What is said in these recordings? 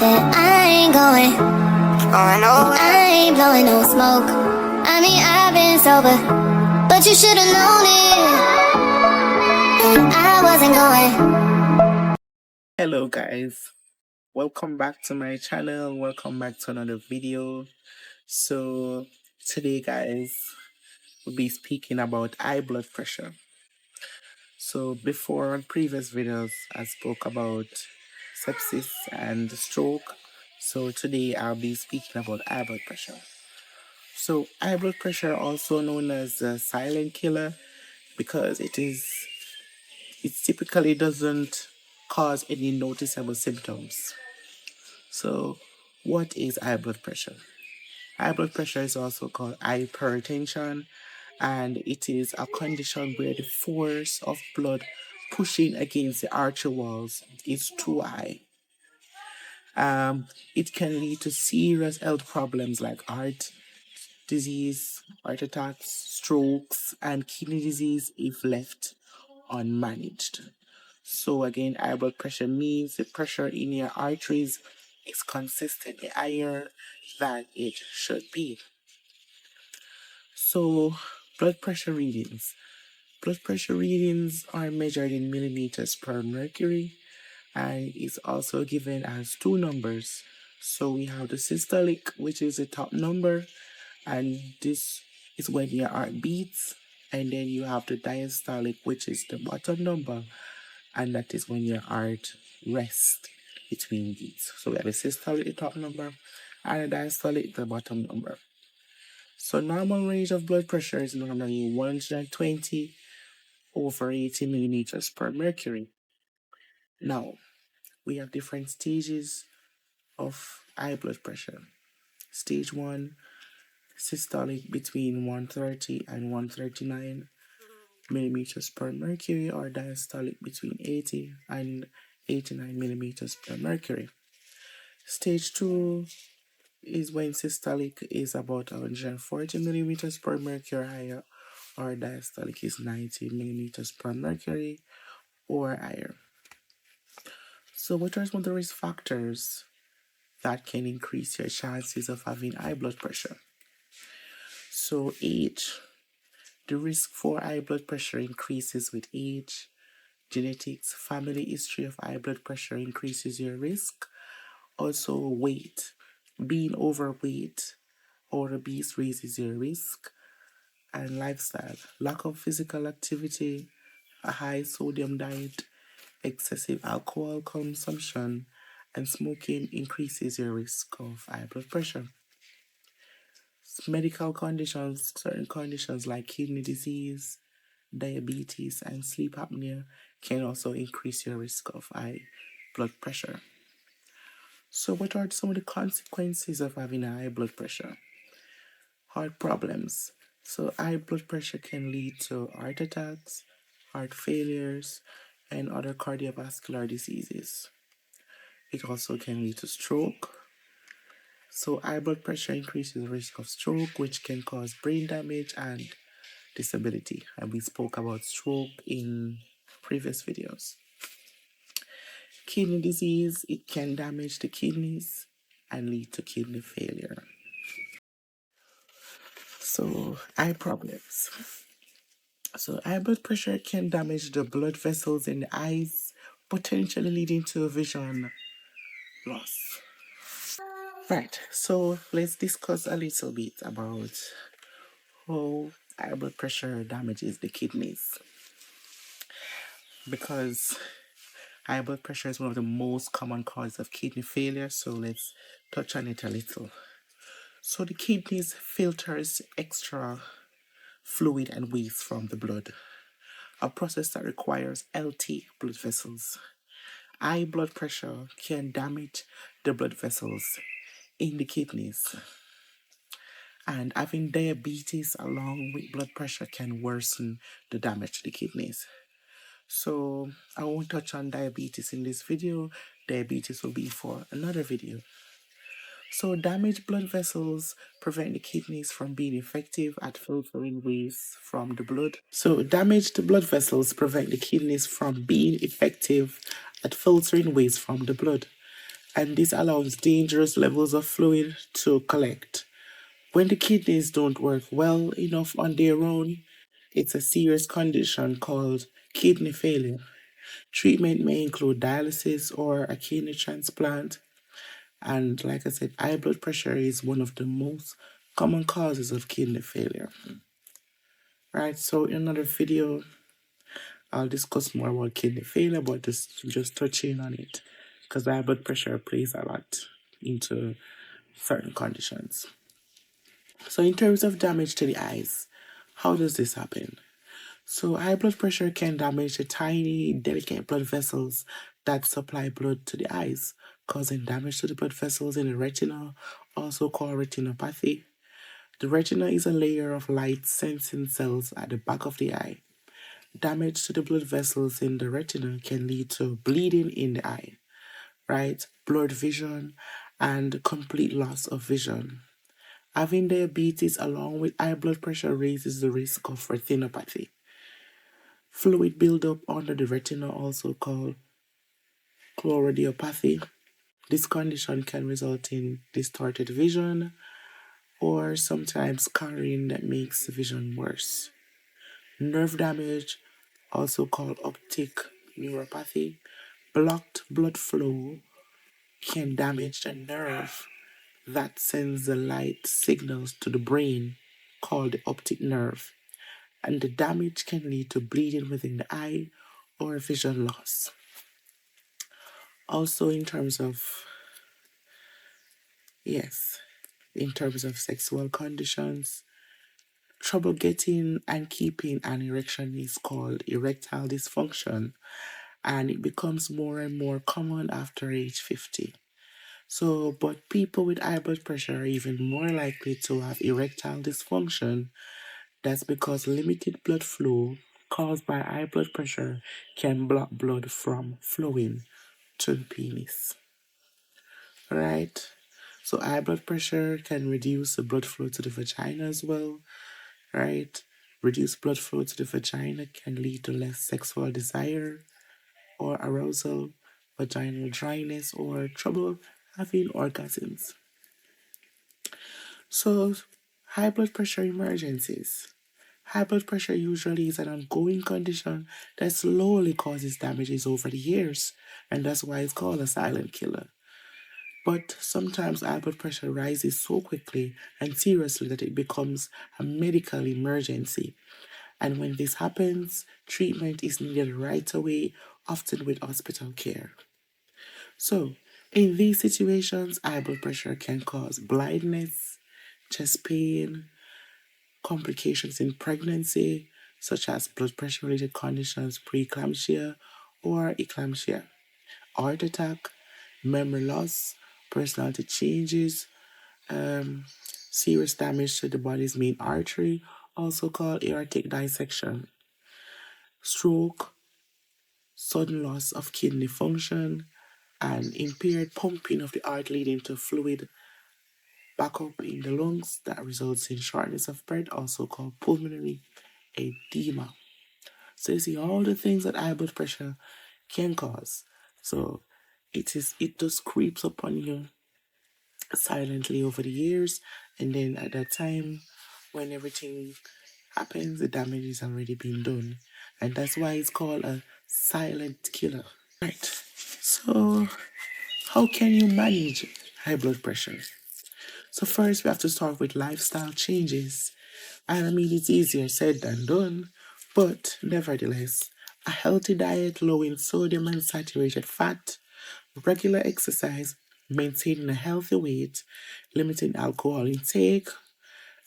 that I ain't going nowhere. I ain't blowing no smoke. I mean, I've been sober, but you should've known it. And I wasn't going. Hello guys, welcome back to my channel. Welcome back to another video. So today guys, we'll be speaking about high blood pressure. So before on previous videos I spoke about sepsis and stroke. So today I'll be speaking about high blood pressure. So high blood pressure, also known as a silent killer, because it typically doesn't cause any noticeable symptoms. So what is high blood pressure? High blood pressure is also called hypertension, and it is a condition where the force of blood pushing against the artery walls is too high. It can lead to serious health problems like heart disease, heart attacks, strokes, and kidney disease if left unmanaged. So again, high blood pressure means the pressure in your arteries is consistently higher than it should be. So blood pressure readings. Blood pressure readings are measured in millimeters per mercury and is also given as two numbers. So we have the systolic, which is the top number, and this is when your heart beats, and then you have the diastolic, which is the bottom number, and that is when your heart rests between beats. So we have a systolic, the top number, and a diastolic, the bottom number. So normal range of blood pressure is normally 120 over 80 millimeters per mercury. Now, we have different stages of high blood pressure. Stage 1, systolic between 130 and 139 millimeters per mercury, or diastolic between 80 and 89 millimeters per mercury. Stage 2 is when systolic is about 140 millimeters per mercury higher, or diastolic is 90 millimeters per mercury or higher. So what are some of the risk factors that can increase your chances of having high blood pressure? So age. The risk for high blood pressure increases with age. Genetics, family history of high blood pressure increases your risk. Also weight. Being overweight or obese raises your risk. And lifestyle. Lack of physical activity, a high sodium diet, excessive alcohol consumption, and smoking increases your risk of high blood pressure. Medical conditions, certain conditions like kidney disease, diabetes, and sleep apnea can also increase your risk of high blood pressure. So what are some of the consequences of having a high blood pressure? Heart problems. So high blood pressure can lead to heart attacks, heart failures, and other cardiovascular diseases. It also can lead to stroke. So high blood pressure increases the risk of stroke, which can cause brain damage and disability. And we spoke about stroke in previous videos. Kidney disease, it can damage the kidneys and lead to kidney failure. So eye problems. So high blood pressure can damage the blood vessels in the eyes, potentially leading to vision loss. Right, so let's discuss a little bit about how high blood pressure damages the kidneys. Because high blood pressure is one of the most common causes of kidney failure, so let's touch on it a little. So the kidneys filters extra fluid and waste from the blood, a process that requires healthy blood vessels. High blood pressure can damage the blood vessels in the kidneys, and having diabetes along with blood pressure can worsen the damage to the kidneys. So I won't touch on diabetes in this video. Diabetes will be for another video. So damaged blood vessels prevent the kidneys from being effective at filtering waste from the blood. So damaged blood vessels prevent the kidneys from being effective at filtering waste from the blood. and this allows dangerous levels of fluid to collect. When the kidneys don't work well enough on their own, it's a serious condition called kidney failure. Treatment may include dialysis or a kidney transplant. And like I said, high blood pressure is one of the most common causes of kidney failure. Right, so in another video, I'll discuss more about kidney failure, but just touching on it because high blood pressure plays a lot into certain conditions. So, in terms of damage to the eyes, how does this happen? So, high blood pressure can damage the tiny, delicate blood vessels that supply blood to the eyes, causing damage to the blood vessels in the retina, also called retinopathy. The retina is a layer of light sensing cells at the back of the eye. Damage to the blood vessels in the retina can lead to bleeding in the eye, right? Blurred vision and complete loss of vision. Having diabetes along with high blood pressure raises the risk of retinopathy. Fluid buildup under the retina, also called choroidopathy. This condition can result in distorted vision or sometimes scarring that makes the vision worse. Nerve damage, also called optic neuropathy, blocked blood flow can damage the nerve that sends the light signals to the brain, called the optic nerve, and the damage can lead to bleeding within the eye or vision loss. Also, yes, in terms of sexual conditions, trouble getting and keeping an erection is called erectile dysfunction, and it becomes more and more common after age 50. So, but people with high blood pressure are even more likely to have erectile dysfunction. That's because limited blood flow caused by high blood pressure can block blood from flowing to the penis. Right? So, high blood pressure can reduce the blood flow to the vagina as well. Right? Reduced blood flow to the vagina can lead to less sexual desire or arousal, vaginal dryness, or trouble having orgasms. So, high blood pressure emergencies. High blood pressure usually is an ongoing condition that slowly causes damages over the years, and that's why it's called a silent killer. But sometimes high blood pressure rises so quickly and seriously that it becomes a medical emergency. And when this happens, treatment is needed right away, often with hospital care. So, in these situations, high blood pressure can cause blindness, chest pain, complications in pregnancy, such as blood pressure related conditions, preeclampsia or eclampsia, heart attack, memory loss, personality changes, serious damage to the body's main artery, also called aortic dissection, stroke, sudden loss of kidney function, and impaired pumping of the heart leading to fluid backup in the lungs that results in shortness of breath, also called pulmonary edema. So you see all the things that high blood pressure can cause. So it just creeps upon you silently over the years, and then at that time when everything happens, the damage is already been done. And that's why it's called a silent killer. Right. So how can you manage high blood pressure? So first we have to start with lifestyle changes. And I mean it's easier said than done, but nevertheless, a healthy diet low in sodium and saturated fat, regular exercise, maintaining a healthy weight, limiting alcohol intake,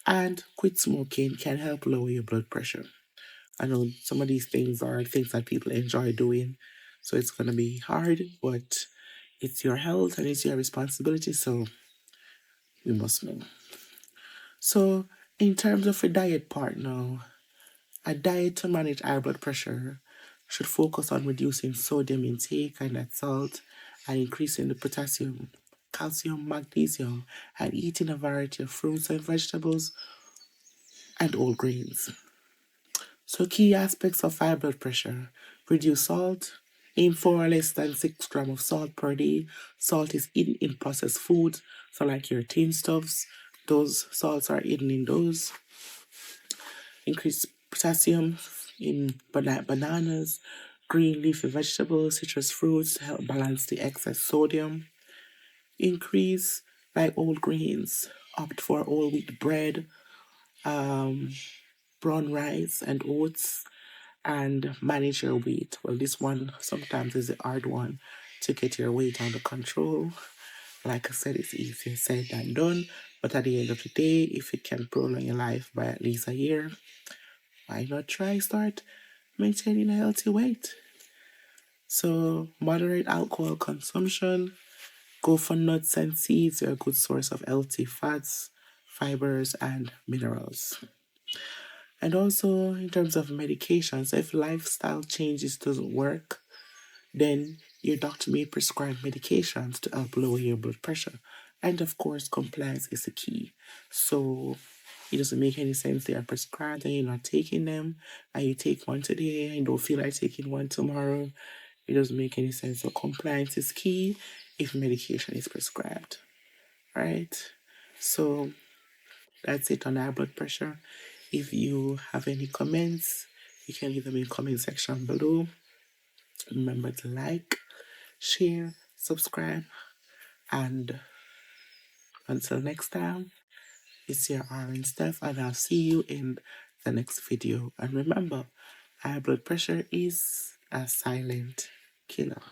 and quit smoking can help lower your blood pressure. I know some of these things are things that people enjoy doing, so it's going to be hard, but it's your health and it's your responsibility, so we must know. So, in terms of a diet part now, a diet to manage high blood pressure should focus on reducing sodium intake and that salt and increasing the potassium, calcium, magnesium, and eating a variety of fruits and vegetables and whole grains. So, key aspects of high blood pressure: reduce salt, Aim for less than 6 grams of salt per day. Salt is hidden in processed foods, so like your tin stuffs, those salts are hidden in those. Increase potassium in bananas, green leafy vegetables, citrus fruits to help balance the excess sodium. Increase like whole grains. Opt for whole wheat bread, brown rice, and oats, and manage your weight. Well, this one sometimes is a hard one to get your weight under control. Like I said, it's easier said than done, but at the end of the day, if it can prolong your life by at least a year, why not start maintaining a healthy weight? So, moderate alcohol consumption. Go for nuts and seeds. They're a good source of healthy fats, fibers, and minerals. And also, in terms of medications, if lifestyle changes doesn't work, then your doctor may prescribe medications to help lower your blood pressure. And of course, compliance is the key. So it doesn't make any sense they are prescribed and you're not taking them, and you take one today and don't feel like taking one tomorrow. It doesn't make any sense. So compliance is key if medication is prescribed. Right? So that's it on our blood pressure. If you have any comments, you can leave them in the comment section below. Remember to like, share, subscribe, and until next time, it's your Orange Steph, and I'll see you in the next video. And remember, high blood pressure is a silent killer.